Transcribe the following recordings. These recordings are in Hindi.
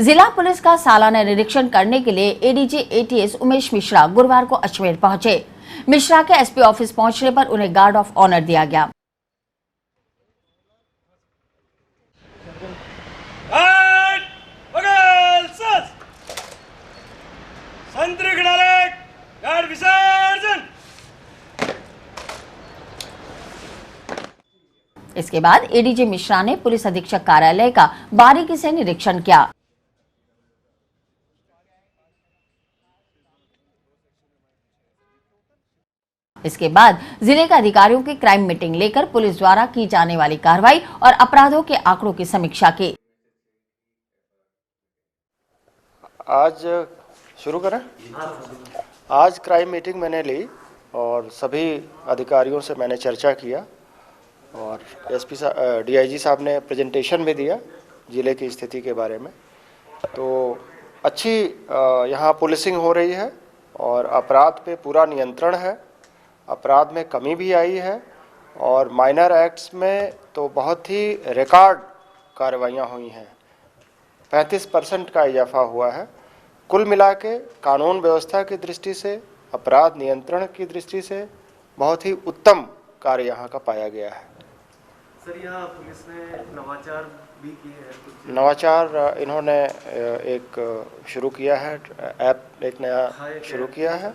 जिला पुलिस का सालाना निरीक्षण करने के लिए एडीजी एटीएस उमेश मिश्रा गुरुवार को अजमेर पहुंचे। मिश्रा के एसपी ऑफिस पहुंचने पर उन्हें गार्ड ऑफ ऑनर दिया गया। इसके बाद एडीजी मिश्रा ने पुलिस अधीक्षक कार्यालय का बारीकी से निरीक्षण किया। इसके बाद जिले के अधिकारियों की क्राइम मीटिंग लेकर पुलिस द्वारा की जाने वाली कार्रवाई और अपराधों के आंकड़ों की समीक्षा की। आज शुरू करें। आज क्राइम मीटिंग मैंने ली और सभी अधिकारियों से मैंने चर्चा किया और एसपी डीआईजी साहब ने प्रेजेंटेशन भी दिया ज़िले की स्थिति के बारे में। तो अच्छी यहाँ पुलिसिंग हो रही है और अपराध पे पूरा नियंत्रण है, अपराध में कमी भी आई है और माइनर एक्ट्स में तो बहुत ही रिकॉर्ड कार्रवाइयाँ हुई हैं। 35% का इजाफा हुआ है। कुल मिला के कानून व्यवस्था की दृष्टि से, अपराध नियंत्रण की दृष्टि से बहुत ही उत्तम कार्य यहाँ का पाया गया है। सर, यहाँ पुलिस ने नवाचार भी किए हैं। नवाचार इन्होंने एक शुरू किया है, ऐप एक नया शुरू किया है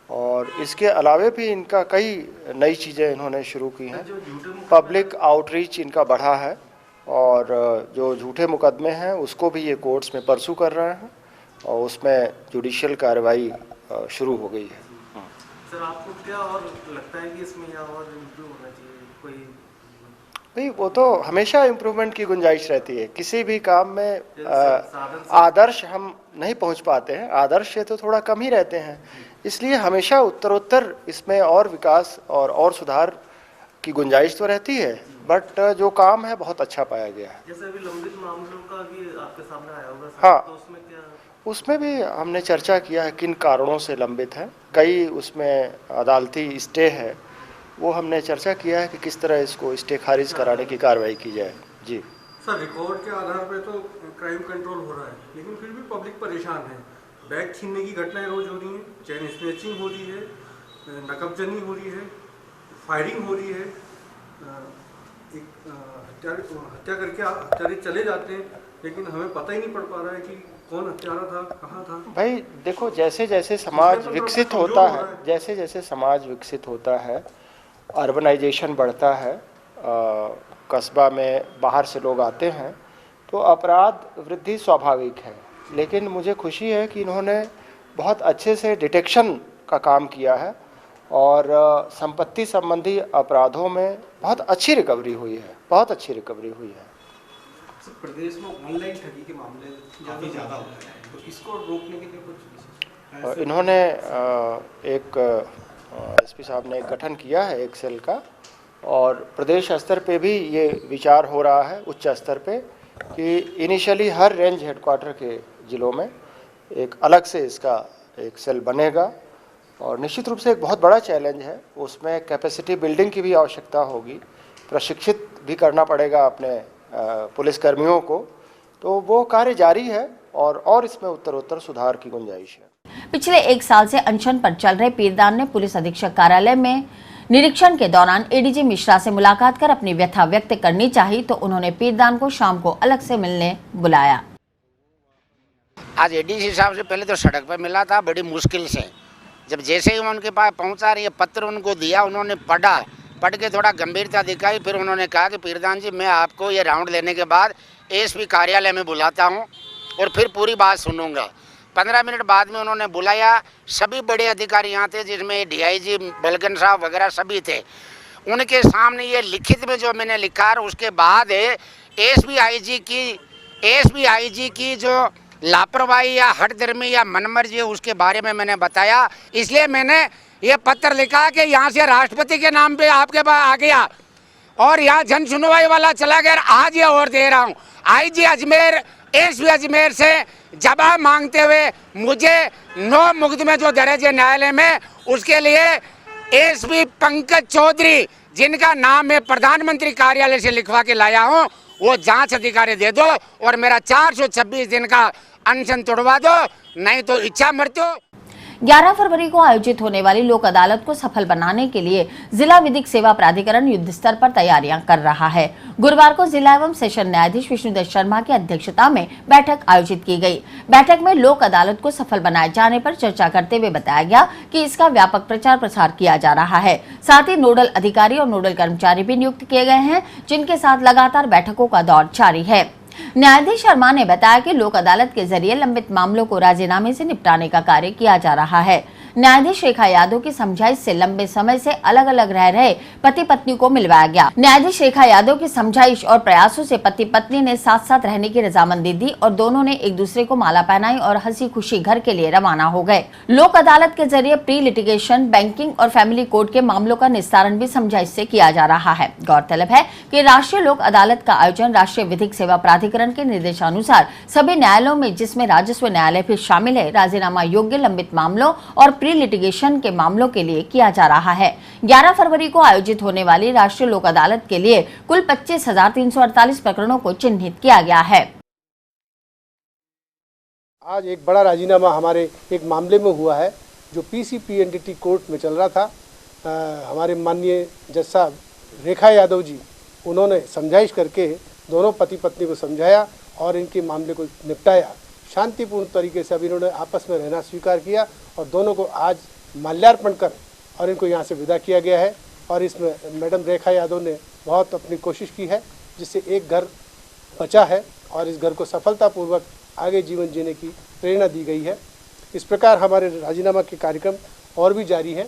और इसके अलावे भी इनका कई नई चीज़ें इन्होंने शुरू की हैं। पब्लिक आउटरीच इनका बढ़ा है और जो झूठे मुकदमे हैं उसको भी ये कोर्ट्स में परसू कर रहे हैं और उसमें जुडिशियल कार्रवाई शुरू हो गई है। सर, आपको क्या और लगता है कि इसमें यहाँ और इम्प्रूव होना चाहिए? कोई नहीं, वो तो हमेशा इम्प्रूवमेंट की गुंजाइश रहती है। किसी भी काम में आदर्श हम नहीं पहुंच पाते हैं, आदर्श से तो थोड़ा कम ही रहते हैं, इसलिए हमेशा उत्तरोत्तर इसमें और विकास और सुधार की गुंजाइश तो रहती है। बट जो काम है बहुत अच्छा पाया गया है। जैसे अभी लंबित मामलों का भी आपके सामने आया होगा। हाँ, तो उसमें क्या? उसमें भी हमने चर्चा किया है किन कारणों से लंबित है। कई उसमें अदालती स्टे है, वो हमने चर्चा किया है कि किस तरह इसको स्टे खारिज कराने की कार्रवाई की जाए। जी सर, रिकॉर्ड के आधार पे तो क्राइम कंट्रोल हो रहा है, लेकिन फिर भी पब्लिक परेशान है। बैग छीनने की घटनाएं रोज हो रही हैं, चेन स्नैचिंग हो रही है, नकबजनी हो रही है, फायरिंग हो रही है, हत्या करके हत्यारे चले जाते हैं, लेकिन हमें पता ही नहीं पड़ पा रहा है कि कौन हत्यारा था, कहाँ था। भाई देखो, जैसे जैसे समाज विकसित होता है, जैसे जैसे समाज विकसित होता है, अर्बनाइजेशन बढ़ता है, कस्बा में बाहर से लोग आते हैं, तो अपराध वृद्धि स्वाभाविक है। लेकिन मुझे खुशी है कि इन्होंने बहुत अच्छे से डिटेक्शन का काम किया है और संपत्ति संबंधी अपराधों में बहुत अच्छी रिकवरी हुई है, बहुत अच्छी रिकवरी हुई है। प्रदेश में ऑनलाइन ठगी के मामले काफ़ी ज़्यादा हो रहे हैं, तो इसको रोकने के लिए कुछ इन्होंने एक एसपी साहब ने एक गठन किया है एक सेल का और प्रदेश स्तर पे भी ये विचार हो रहा है उच्च स्तर पे कि इनिशियली हर रेंज हेडक्वार्टर के ज़िलों में एक अलग से इसका एक सेल बनेगा और निश्चित रूप से एक बहुत बड़ा चैलेंज है। उसमें कैपेसिटी बिल्डिंग की भी आवश्यकता होगी, प्रशिक्षित भी करना पड़ेगा अपने पुलिसकर्मियों को, तो वो कार्य जारी है और इसमें उत्तरोत्तर सुधार की गुंजाइश है। पिछले 1 साल से अनशन पर चल रहे पीरदान ने पुलिस अधीक्षक कार्यालय में निरीक्षण के दौरान एडीजी मिश्रा से मुलाकात कर अपनी व्यथा व्यक्त करनी चाहिए, तो उन्होंने पीरदान को शाम को अलग से मिलने बुलाया। आज एडीजी साहब से पहले तो सड़क पर मिला था, बड़ी मुश्किल से। जब जैसे ही उनके पास पहुंचा, ये पत्र उनको दिया, उन्होंने पढ़ के थोड़ा गंभीरता दिखाई। फिर उन्होंने कहा कि पीरदान जी, मैं आपको ये राउंड लेने के बाद एसपी कार्यालय में बुलाता हूँ और फिर पूरी बात सुनूंगा। 15 मिनट बाद में उन्होंने बुलाया। सभी बड़े अधिकारी यहाँ थे, जिसमें डीआईजी बलगन साहब वगैरह सभी थे। उनके सामने ये लिखित में जो मैंने लिखा और उसके बाद एसपी आईजी की जो लापरवाही या हठधर्मी या मनमर्जी है उसके बारे में मैंने बताया। इसलिए मैंने ये पत्र लिखा कि यहाँ से राष्ट्रपति के नाम पे आपके पास आ गया और यहाँ जन सुनवाई वाला चला गया। आज ये और दे रहा हूँ, आईजी अजमेर, एसपी अजमेर से जवाब मांगते हुए मुझे 9 मुकदमे जो दर्ज है न्यायालय में, उसके लिए एसपी पंकज चौधरी, जिनका नाम मैं प्रधानमंत्री कार्यालय से लिखवा के लाया हूँ, वो जांच अधिकारी दे दो और मेरा 426 दिन का अनशन तोड़वा दो, नहीं तो इच्छा मृत्यु। 11 फरवरी को आयोजित होने वाली लोक अदालत को सफल बनाने के लिए जिला विधिक सेवा प्राधिकरण युद्ध स्तर पर तैयारियां कर रहा है। गुरुवार को जिला एवं सेशन न्यायाधीश विष्णुदत्त शर्मा की अध्यक्षता में बैठक आयोजित की गई। बैठक में लोक अदालत को सफल बनाए जाने पर चर्चा करते हुए बताया गया कि इसका व्यापक प्रचार प्रसार किया जा रहा है। साथ ही नोडल अधिकारी और नोडल कर्मचारी भी नियुक्त किए गए हैं, जिनके साथ लगातार बैठकों का दौर जारी है। न्यायाधीश शर्मा ने बताया कि लोक अदालत के जरिए लंबित मामलों को राजीनामे से निपटाने का कार्य किया जा रहा है। न्यायाधीश रेखा यादव की समझाइश से लंबे समय से अलग अलग रह रहे पति पत्नी को मिलवाया गया। न्यायाधीश रेखा यादव की समझाइश और प्रयासों से पति पत्नी ने साथ साथ रहने की रजामंदी दी और दोनों ने एक दूसरे को माला पहनाई और हंसी खुशी घर के लिए रवाना हो गए। लोक अदालत के जरिए प्री लिटिगेशन, बैंकिंग और फैमिली कोर्ट के मामलों का निस्तारण भी समझाइश से किया जा रहा है। गौरतलब है कि राष्ट्रीय लोक अदालत का आयोजन राष्ट्रीय विधिक सेवा प्राधिकरण के निर्देशानुसार सभी न्यायालयों में, जिसमें राजस्व न्यायालय भी शामिल है, राजीनामा योग्य लंबित मामलों और प्री लिटिगेशन के मामलों के लिए किया जा रहा है। 11 फरवरी को आयोजित होने वाली राष्ट्रीय लोक अदालत के लिए कुल 25,348 प्रकरणों को चिन्हित किया गया है। आज एक बड़ा राजीनामा हमारे एक मामले में हुआ है जो पीसीपीएनडीटी कोर्ट में चल रहा था। हमारे माननीय जज साहब रेखा यादव जी, उन्होंने समझाइश करके दोनों पति पत्नी को समझाया और इनके मामले को निपटाया। शांतिपूर्ण तरीके से अब इन्होंने आपस में रहना स्वीकार किया और दोनों को आज माल्यार्पण कर और इनको यहाँ से विदा किया गया है। और इसमें मैडम रेखा यादव ने बहुत अपनी कोशिश की है, जिससे एक घर बचा है और इस घर को सफलतापूर्वक आगे जीवन जीने की प्रेरणा दी गई है। इस प्रकार हमारे राजीनामा के कार्यक्रम और भी जारी हैं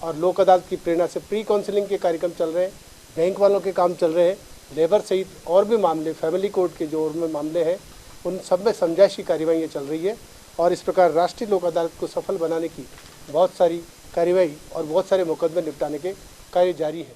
और लोक अदालत की प्रेरणा से प्री काउंसलिंग के कार्यक्रम चल रहे हैं, बैंक वालों के काम चल रहे हैं, लेबर सहित और भी मामले, फैमिली कोर्ट के जो और में मामले हैं, उन सब में समझाइश की कार्यवाही चल रही है। और इस प्रकार राष्ट्रीय लोक अदालत को सफल बनाने की बहुत सारी कार्यवाही और बहुत सारे मुकदमे निपटाने के कार्य जारी है।